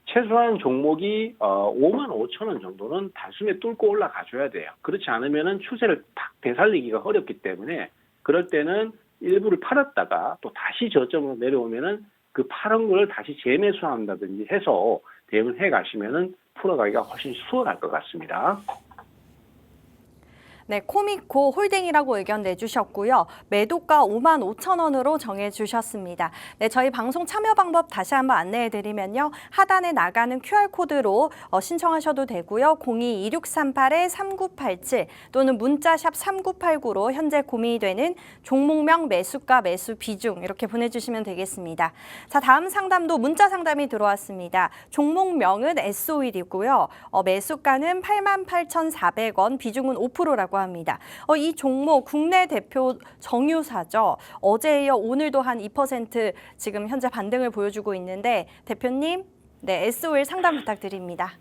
최소한 종목이 55,000원 정도는 단숨에 뚫고 올라가줘야 돼요. 그렇지 않으면은 추세를 팍 되살리기가 어렵기 때문에 그럴 때는 일부를 팔았다가 또 다시 저점으로 내려오면은 그 파란 걸 다시 재매수한다든지 해서 대응을 해 가시면은 풀어가기가 훨씬 수월할 것 같습니다. 네, 코미코 홀딩이라고 의견 내주셨고요. 매도가 55,000원으로 정해주셨습니다. 네, 저희 방송 참여 방법 다시 한번 안내해드리면요. 하단에 나가는 QR코드로 신청하셔도 되고요. 02-2638-3987 또는 문자샵 3989로 현재 고민이 되는 종목명 매수가 매수 비중 이렇게 보내주시면 되겠습니다. 자, 다음 상담도 문자 상담이 들어왔습니다. 종목명은 S-OIL이고요. 매수가는 88,400원, 비중은 5%라고 합니다. 이 종목 국내 대표 정유사죠. 어제에 이어 오늘도 한 2% 지금 현재 반등을 보여주고 있는데 대표님, 네, S-OIL 상담 부탁드립니다.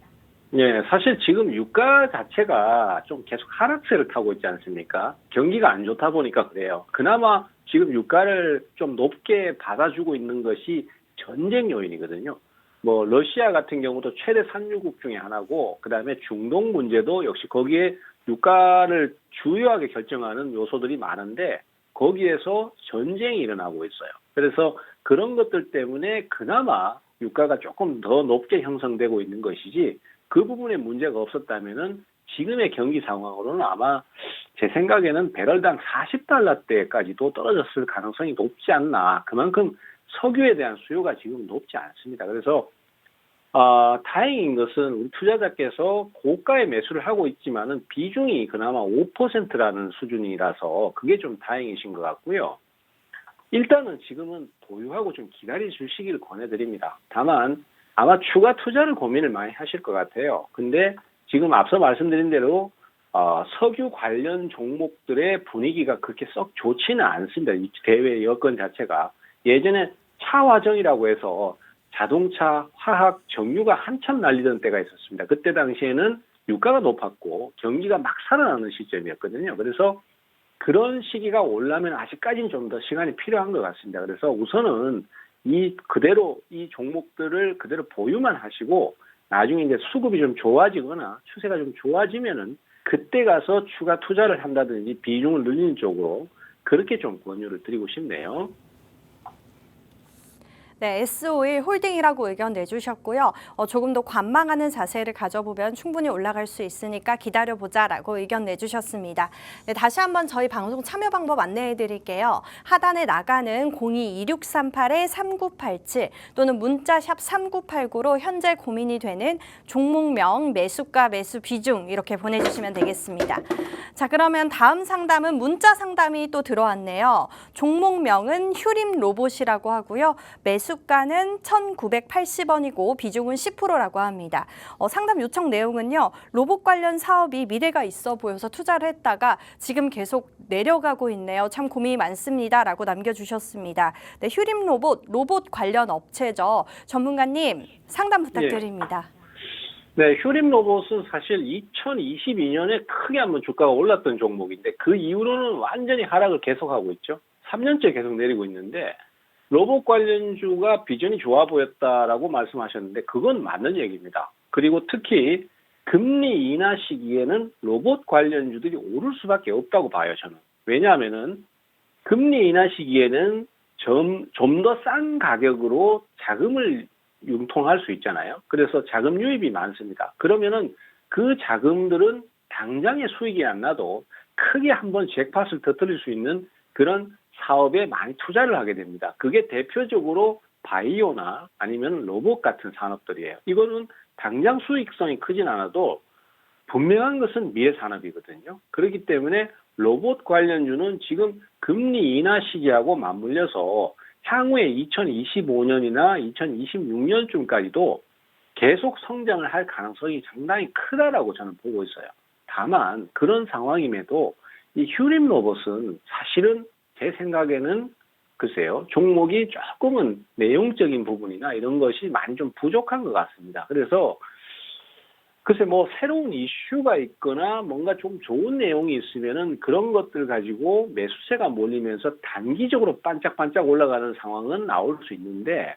예, 사실 지금 유가 자체가 좀 계속 하락세를 타고 있지 않습니까? 경기가 안 좋다 보니까 그래요. 그나마 지금 유가를 좀 높게 받아주고 있는 것이 전쟁 요인이거든요. 러시아 같은 경우도 최대 산유국 중에 하나고, 그 다음에 중동 문제도 역시 거기에 유가를 주요하게 결정하는 요소들이 많은데 거기에서 전쟁이 일어나고 있어요. 그래서 그런 것들 때문에 그나마 유가가 조금 더 높게 형성되고 있는 것이지 그 부분에 문제가 없었다면은 지금의 경기 상황으로는 아마 제 생각에는 배럴당 40달러대까지도 떨어졌을 가능성이 높지 않나. 그만큼 석유에 대한 수요가 지금 높지 않습니다. 그래서 다행인 것은 우리 투자자께서 고가에 매수를 하고 있지만은 비중이 그나마 5%라는 수준이라서 그게 좀 다행이신 것 같고요. 일단은 지금은 보유하고 좀 기다려 주시길 권해드립니다. 다만 아마 추가 투자를 고민을 많이 하실 것 같아요. 근데 지금 앞서 말씀드린 대로 석유 관련 종목들의 분위기가 그렇게 썩 좋지는 않습니다. 이 대외 여건 자체가. 예전에 차화정이라고 해서 자동차, 화학, 정유가 한참 날리던 때가 있었습니다. 그때 당시에는 유가가 높았고 경기가 막 살아나는 시점이었거든요. 그래서 그런 시기가 오려면 아직까지는 좀 더 시간이 필요한 것 같습니다. 그래서 우선은 그대로 이 종목들을 그대로 보유만 하시고 나중에 이제 수급이 좀 좋아지거나 추세가 좀 좋아지면은 그때 가서 추가 투자를 한다든지 비중을 늘리는 쪽으로 그렇게 좀 권유를 드리고 싶네요. 네, S51 홀딩이라고 의견 내주셨고요. 조금 더 관망하는 자세를 가져보면 충분히 올라갈 수 있으니까 기다려보자라고 의견 내주셨습니다. 네, 다시 한번 저희 방송 참여 방법 안내해 드릴게요. 하단에 나가는 02-2638-3987 또는 문자샵 3989로 현재 고민이 되는 종목명, 매수가, 매수 비중 이렇게 보내주시면 되겠습니다. 자, 그러면 다음 상담은 문자 상담이 또 들어왔네요. 종목명은 휴림 로봇이라고 하고요. 매수가는 1,980원이고 비중은 10%라고 합니다. 상담 요청 내용은요. 로봇 관련 사업이 미래가 있어 보여서 투자를 했다가 지금 계속 내려가고 있네요. 참 고민이 많습니다. 라고 남겨주셨습니다. 네, 휴림 로봇 관련 업체죠. 전문가님 상담 부탁드립니다. 네, 휴림 로봇은 사실 2022년에 크게 한번 주가가 올랐던 종목인데 그 이후로는 완전히 하락을 계속하고 있죠. 3년째 계속 내리고 있는데 로봇 관련주가 비전이 좋아 보였다라고 말씀하셨는데 그건 맞는 얘기입니다. 그리고 특히 금리 인하 시기에는 로봇 관련주들이 오를 수밖에 없다고 봐요, 저는. 왜냐하면은 금리 인하 시기에는 좀 더 싼 가격으로 자금을 융통할 수 있잖아요. 그래서 자금 유입이 많습니다. 그러면은 그 자금들은 당장의 수익이 안 나도 크게 한번 잭팟을 터뜨릴 수 있는 그런 사업에 많이 투자를 하게 됩니다. 그게 대표적으로 바이오나 아니면 로봇 같은 산업들이에요. 이거는 당장 수익성이 크진 않아도 분명한 것은 미래 산업이거든요. 그렇기 때문에 로봇 관련주는 지금 금리 인하 시기하고 맞물려서 향후에 2025년이나 2026년쯤까지도 계속 성장을 할 가능성이 상당히 크다라고 저는 보고 있어요. 다만 그런 상황임에도 이 휴림 로봇은 사실은 제 생각에는 글쎄요, 종목이 조금은 내용적인 부분이나 이런 것이 많이 좀 부족한 것 같습니다. 그래서 글쎄 뭐 새로운 이슈가 있거나 뭔가 좀 좋은 내용이 있으면은 그런 것들 가지고 매수세가 몰리면서 단기적으로 반짝반짝 올라가는 상황은 나올 수 있는데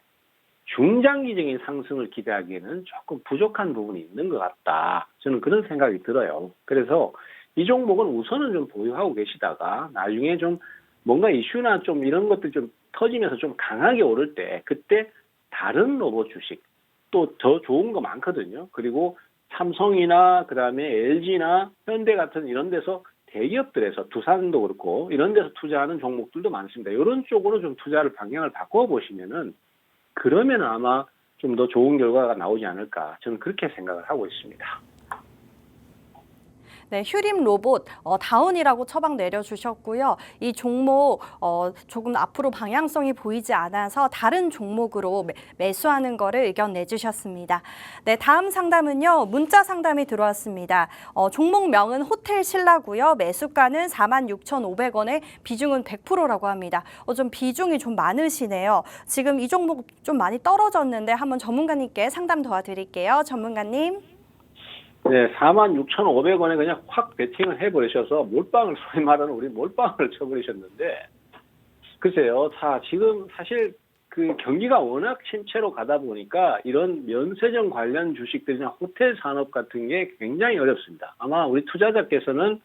중장기적인 상승을 기대하기에는 조금 부족한 부분이 있는 것 같다. 저는 그런 생각이 들어요. 그래서 이 종목은 우선은 좀 보유하고 계시다가 나중에 좀 뭔가 이슈나 좀 이런 것들 좀 터지면서 좀 강하게 오를 때 그때 다른 로봇 주식 또 더 좋은 거 많거든요. 그리고 삼성이나 그다음에 LG나 현대 같은 이런 데서 대기업들에서 두산도 그렇고 이런 데서 투자하는 종목들도 많습니다. 이런 쪽으로 좀 투자를 방향을 바꿔 보시면은 그러면 아마 좀 더 좋은 결과가 나오지 않을까 저는 그렇게 생각을 하고 있습니다. 네, 휴림 로봇 다운이라고 처방 내려주셨고요. 이 종목 조금 앞으로 방향성이 보이지 않아서 다른 종목으로 매수하는 거를 의견 내주셨습니다. 네, 다음 상담은요. 문자 상담이 들어왔습니다. 종목명은 호텔 신라고요. 매수가는 46,500원에 비중은 100%라고 합니다. 좀 비중이 좀 많으시네요. 지금 이 종목 좀 많이 떨어졌는데 한번 전문가님께 상담 도와드릴게요. 전문가님. 네, 46,500원에 그냥 확 베팅을 해버리셔서 몰빵을 소위 말하는 우리 몰빵을 쳐버리셨는데 글쎄요, 지금 사실 그 경기가 워낙 침체로 가다 보니까 이런 면세점 관련 주식들이나 호텔 산업 같은 게 굉장히 어렵습니다. 아마 우리 투자자께서는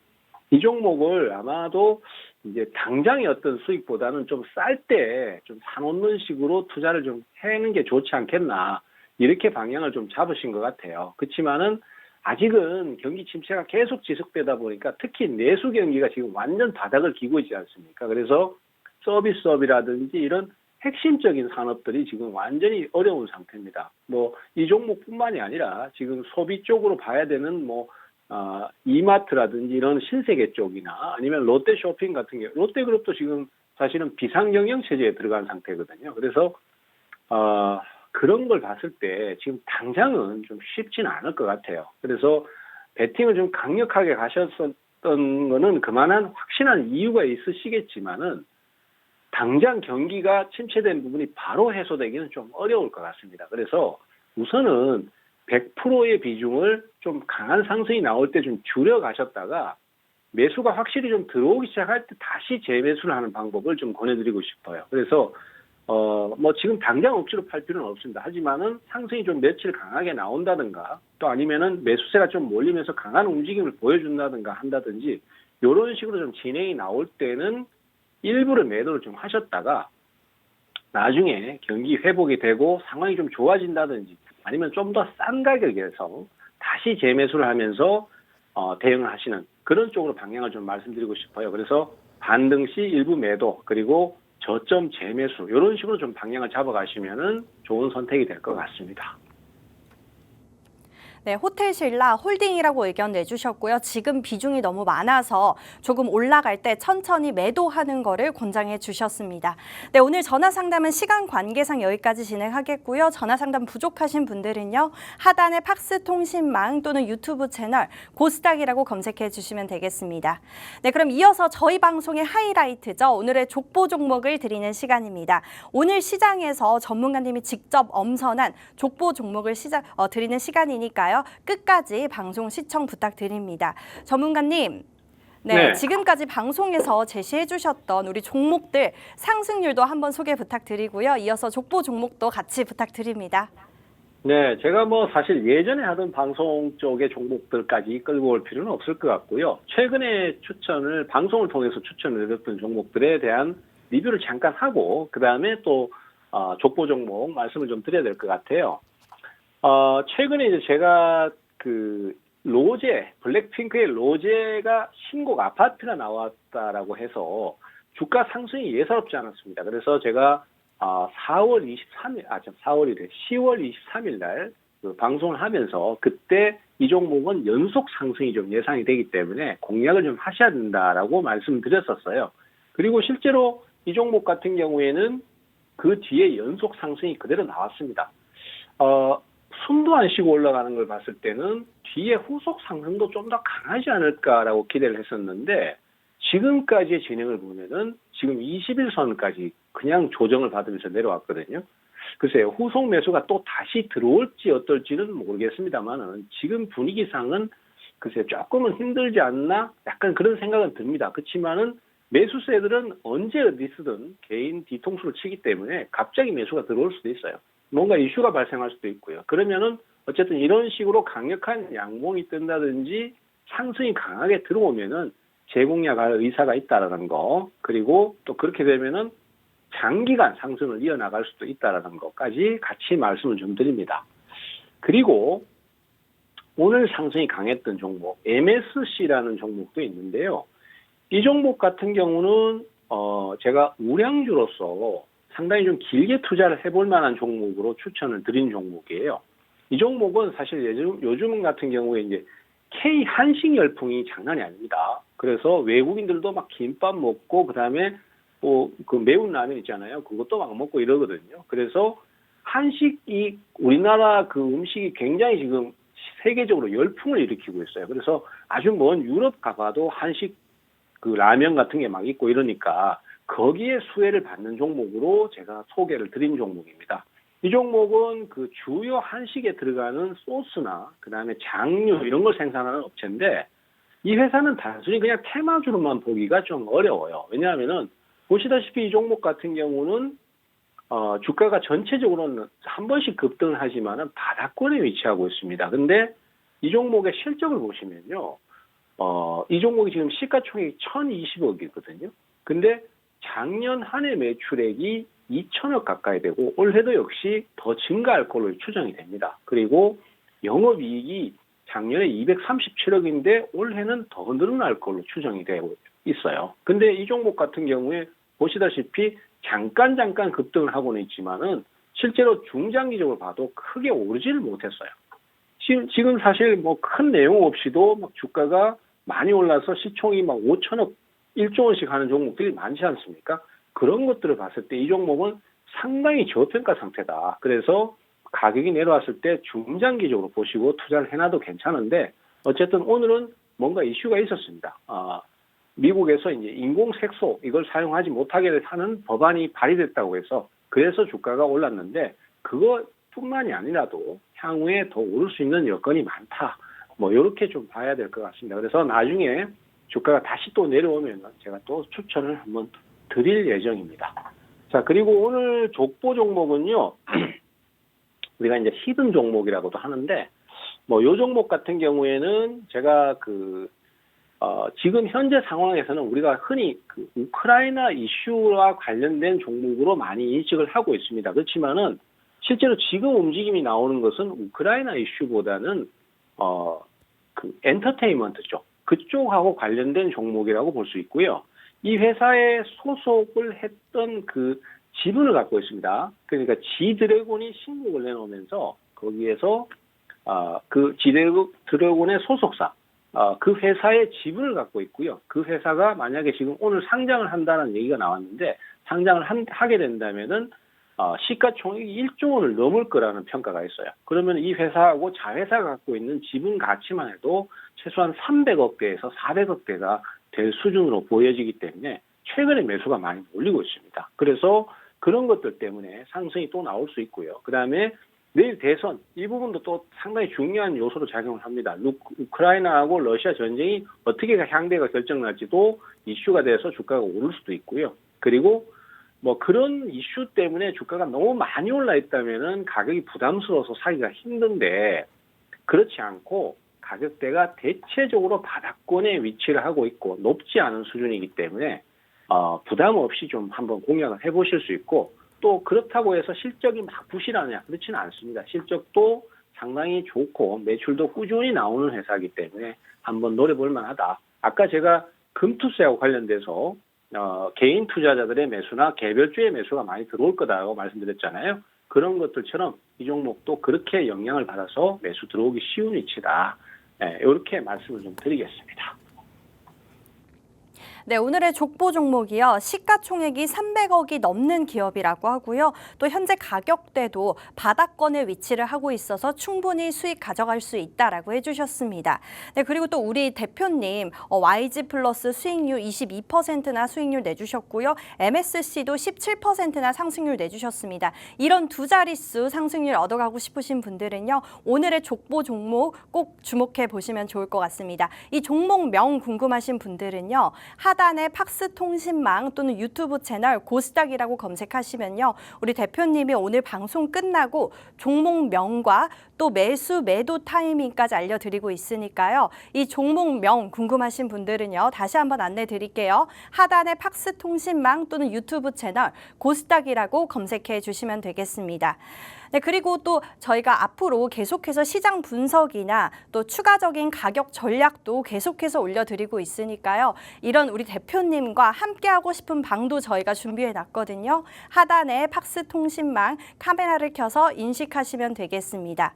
이 종목을 아마도 이제 당장의 어떤 수익보다는 좀 쌀 때 좀 사놓는 식으로 투자를 좀 해는 게 좋지 않겠나 이렇게 방향을 좀 잡으신 것 같아요. 그렇지만은 아직은 경기 침체가 계속 지속되다 보니까 특히 내수 경기가 지금 완전 바닥을 기고 있지 않습니까? 그래서 서비스업이라든지 이런 핵심적인 산업들이 지금 완전히 어려운 상태입니다. 뭐 이 종목뿐만이 아니라 지금 소비 쪽으로 봐야 되는 이마트라든지 이런 신세계 쪽이나 아니면 롯데쇼핑 같은 게 롯데그룹도 지금 사실은 비상경영 체제에 들어간 상태거든요. 그래서 그런 걸 봤을 때 지금 당장은 좀 쉽지는 않을 것 같아요. 그래서 베팅을 좀 강력하게 가셨었던 거는 그만한 확신한 이유가 있으시겠지만은 당장 경기가 침체된 부분이 바로 해소되기는 좀 어려울 것 같습니다. 그래서 우선은 100%의 비중을 좀 강한 상승이 나올 때 좀 줄여 가셨다가 매수가 확실히 좀 들어오기 시작할 때 다시 재매수를 하는 방법을 좀 권해드리고 싶어요. 그래서 뭐 지금 당장 억지로 팔 필요는 없습니다. 하지만은 상승이 좀 며칠 강하게 나온다든가 또 아니면은 매수세가 좀 몰리면서 강한 움직임을 보여준다든가 한다든지 이런 식으로 좀 진행이 나올 때는 일부러 매도를 좀 하셨다가 나중에 경기 회복이 되고 상황이 좀 좋아진다든지 아니면 좀 더 싼 가격에서 다시 재매수를 하면서 대응을 하시는 그런 쪽으로 방향을 좀 말씀드리고 싶어요. 그래서 반등 시 일부 매도 그리고 저점 재매수 이런 식으로 좀 방향을 잡아가시면은 좋은 선택이 될 것 같습니다. 네, 호텔신라 홀딩이라고 의견 내주셨고요. 지금 비중이 너무 많아서 조금 올라갈 때 천천히 매도하는 거를 권장해 주셨습니다. 네, 오늘 전화 상담은 시간 관계상 여기까지 진행하겠고요. 전화 상담 부족하신 분들은요. 하단의 팍스 통신망 또는 유튜브 채널 고스닥이라고 검색해 주시면 되겠습니다. 네, 그럼 이어서 저희 방송의 하이라이트죠. 오늘의 족보 종목을 드리는 시간입니다. 오늘 시장에서 전문가님이 직접 엄선한 족보 종목을 드리는 시간이니까요. 끝까지 방송 시청 부탁드립니다. 전문가님, 네, 지금까지 방송에서 제시해 주셨던 우리 종목들 상승률도 한번 소개 부탁드리고요. 이어서 족보 종목도 같이 부탁드립니다. 네, 제가 뭐 사실 예전에 하던 방송 쪽의 종목들까지 끌고 올 필요는 없을 것 같고요. 최근에 방송을 통해서 추천을 해줬던 종목들에 대한 리뷰를 잠깐 하고 그 다음에 또 족보 종목 말씀을 좀 드려야 될 것 같아요. 최근에 이제 제가 블랙핑크의 로제가 신곡 아파트가 나왔다라고 해서 주가 상승이 예사롭지 않았습니다. 그래서 제가 10월 23일 날 방송을 하면서 그때 이 종목은 연속 상승이 좀 예상이 되기 때문에 공략을 좀 하셔야 된다라고 말씀드렸었어요. 그리고 실제로 이 종목 같은 경우에는 그 뒤에 연속 상승이 그대로 나왔습니다. 숨도 안 쉬고 올라가는 걸 봤을 때는 뒤에 후속 상승도 좀 더 강하지 않을까라고 기대를 했었는데 지금까지의 진행을 보면은 지금 21선까지 그냥 조정을 받으면서 내려왔거든요. 글쎄요, 후속 매수가 또 다시 들어올지 어떨지는 모르겠습니다만은 지금 분위기상은 글쎄 조금은 힘들지 않나 약간 그런 생각은 듭니다. 그렇지만은 매수세들은 언제 어디서든 개인 뒤통수를 치기 때문에 갑자기 매수가 들어올 수도 있어요. 뭔가 이슈가 발생할 수도 있고요. 그러면은 어쨌든 이런 식으로 강력한 양봉이 뜬다든지 상승이 강하게 들어오면은 재공략할 의사가 있다라는 거, 그리고 또 그렇게 되면은 장기간 상승을 이어나갈 수도 있다라는 것까지 같이 말씀을 좀 드립니다. 그리고 오늘 상승이 강했던 종목 MSC라는 종목도 있는데요. 이 종목 같은 경우는 제가 우량주로서 상당히 좀 길게 투자를 해볼 만한 종목으로 추천을 드린 종목이에요. 이 종목은 사실 요즘 같은 경우에 이제 K 한식 열풍이 장난이 아닙니다. 그래서 외국인들도 막 김밥 먹고 그다음에 그 매운 라면 있잖아요. 그것도 막 먹고 이러거든요. 그래서 한식이 우리나라 그 음식이 굉장히 지금 세계적으로 열풍을 일으키고 있어요. 그래서 아주 먼 유럽 가봐도 한식 그 라면 같은 게 막 있고 이러니까 거기에 수혜를 받는 종목으로 제가 소개를 드린 종목입니다. 이 종목은 그 주요 한식에 들어가는 소스나 그다음에 장류 이런 걸 생산하는 업체인데 이 회사는 단순히 그냥 테마주로만 보기가 좀 어려워요. 왜냐하면은 보시다시피 이 종목 같은 경우는 주가가 전체적으로는 한 번씩 급등을 하지만은 바닥권에 위치하고 있습니다. 근데 이 종목의 실적을 보시면요. 이 종목이 지금 시가총액이 1,020억이거든요. 근데 작년 한 해 매출액이 2천억 가까이 되고 올해도 역시 더 증가할 걸로 추정이 됩니다. 그리고 영업이익이 작년에 237억인데 올해는 더 늘어날 걸로 추정이 되고 있어요. 근데 이 종목 같은 경우에 보시다시피 잠깐 급등을 하고는 있지만은 실제로 중장기적으로 봐도 크게 오르지를 못했어요. 지금 사실 뭐 큰 내용 없이도 막 주가가 많이 올라서 시총이 막 5천억 1조 원씩 하는 종목들이 많지 않습니까? 그런 것들을 봤을 때 이 종목은 상당히 저평가 상태다. 그래서 가격이 내려왔을 때 중장기적으로 보시고 투자를 해놔도 괜찮은데 어쨌든 오늘은 뭔가 이슈가 있었습니다. 미국에서 이제 인공색소 이걸 사용하지 못하게 하는 법안이 발의됐다고 해서 그래서 주가가 올랐는데 그것뿐만이 아니라도 향후에 더 오를 수 있는 여건이 많다. 뭐 이렇게 좀 봐야 될 것 같습니다. 그래서 나중에 주가가 다시 또 내려오면 제가 또 추천을 한번 드릴 예정입니다. 자, 그리고 오늘 족보 종목은요, 우리가 이제 히든 종목이라고도 하는데, 뭐, 요 종목 같은 경우에는 제가 지금 현재 상황에서는 우리가 흔히 우크라이나 이슈와 관련된 종목으로 많이 인식을 하고 있습니다. 그렇지만은 실제로 지금 움직임이 나오는 것은 우크라이나 이슈보다는 엔터테인먼트죠. 그쪽하고 관련된 종목이라고 볼 수 있고요. 이 회사에 소속을 했던 지분을 갖고 있습니다. 그러니까 지드래곤이 신곡을 내놓으면서 거기에서 지드래곤의 소속사 그 회사의 지분을 갖고 있고요. 그 회사가 만약에 지금 오늘 상장을 한다는 얘기가 나왔는데 상장을 하게 된다면은 시가총액이 1조 원을 넘을 거라는 평가가 있어요. 그러면 이 회사하고 자회사가 갖고 있는 지분 가치만 해도 최소한 300억 대에서 400억 대가 될 수준으로 보여지기 때문에 최근에 매수가 많이 몰리고 있습니다. 그래서 그런 것들 때문에 상승이 또 나올 수 있고요. 그다음에 내일 대선 이 부분도 또 상당히 중요한 요소로 작용을 합니다. 우크라이나하고 러시아 전쟁이 어떻게 향배가 결정날지도 이슈가 돼서 주가가 오를 수도 있고요. 그리고 뭐 그런 이슈 때문에 주가가 너무 많이 올라 있다면은 가격이 부담스러워서 사기가 힘든데 그렇지 않고 가격대가 대체적으로 바닥권에 위치를 하고 있고 높지 않은 수준이기 때문에 부담 없이 좀 한번 공략을 해보실 수 있고 또 그렇다고 해서 실적이 막 부실하냐 그렇지는 않습니다. 실적도 상당히 좋고 매출도 꾸준히 나오는 회사이기 때문에 한번 노려볼 만하다. 아까 제가 금투세하고 관련돼서 개인 투자자들의 매수나 개별주의 매수가 많이 들어올 거다라고 말씀드렸잖아요. 그런 것들처럼 이 종목도 그렇게 영향을 받아서 매수 들어오기 쉬운 위치다. 이렇게 말씀을 좀 드리겠습니다. 네, 오늘의 족보 종목이요. 시가총액이 300억이 넘는 기업이라고 하고요. 또 현재 가격대도 바닥권에 위치를 하고 있어서 충분히 수익 가져갈 수 있다라고 해주셨습니다. 네, 그리고 또 우리 대표님 YG 플러스 수익률 22%나 수익률 내주셨고요. MSC도 17%나 상승률 내주셨습니다. 이런 두 자릿수 상승률 얻어가고 싶으신 분들은요. 오늘의 족보 종목 꼭 주목해 보시면 좋을 것 같습니다. 이 종목명 궁금하신 분들은요. 하단에 팍스통신망 또는 유튜브 채널 고스닥이라고 검색하시면요. 우리 대표님이 오늘 방송 끝나고 종목명과 또 매수 매도 타이밍까지 알려드리고 있으니까요. 이 종목명 궁금하신 분들은요. 다시 한번 안내 드릴게요. 하단에 팍스통신망 또는 유튜브 채널 고스닥이라고 검색해 주시면 되겠습니다. 네, 그리고 또 저희가 앞으로 계속해서 시장 분석이나 또 추가적인 가격 전략도 계속해서 올려드리고 있으니까요. 이런 우리 대표님과 함께하고 싶은 방도 저희가 준비해 놨거든요. 하단에 팍스통신망 카메라를 켜서 인식하시면 되겠습니다.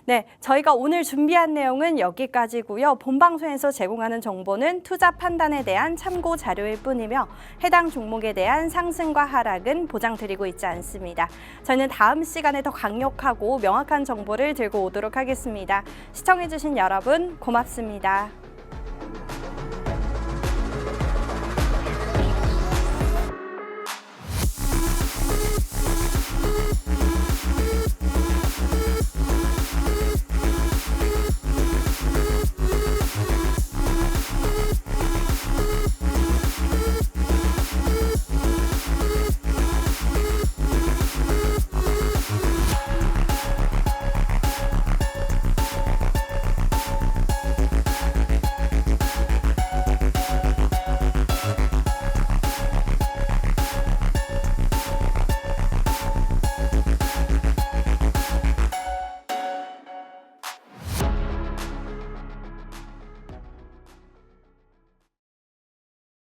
네, 저희가 오늘 준비한 내용은 여기까지고요. 본 방송에서 제공하는 정보는 투자 판단에 대한 참고 자료일 뿐이며 해당 종목에 대한 상승과 하락은 보장드리고 있지 않습니다. 저희는 다음 시간에 더 강력하고 명확한 정보를 들고 오도록 하겠습니다. 시청해주신 여러분 고맙습니다.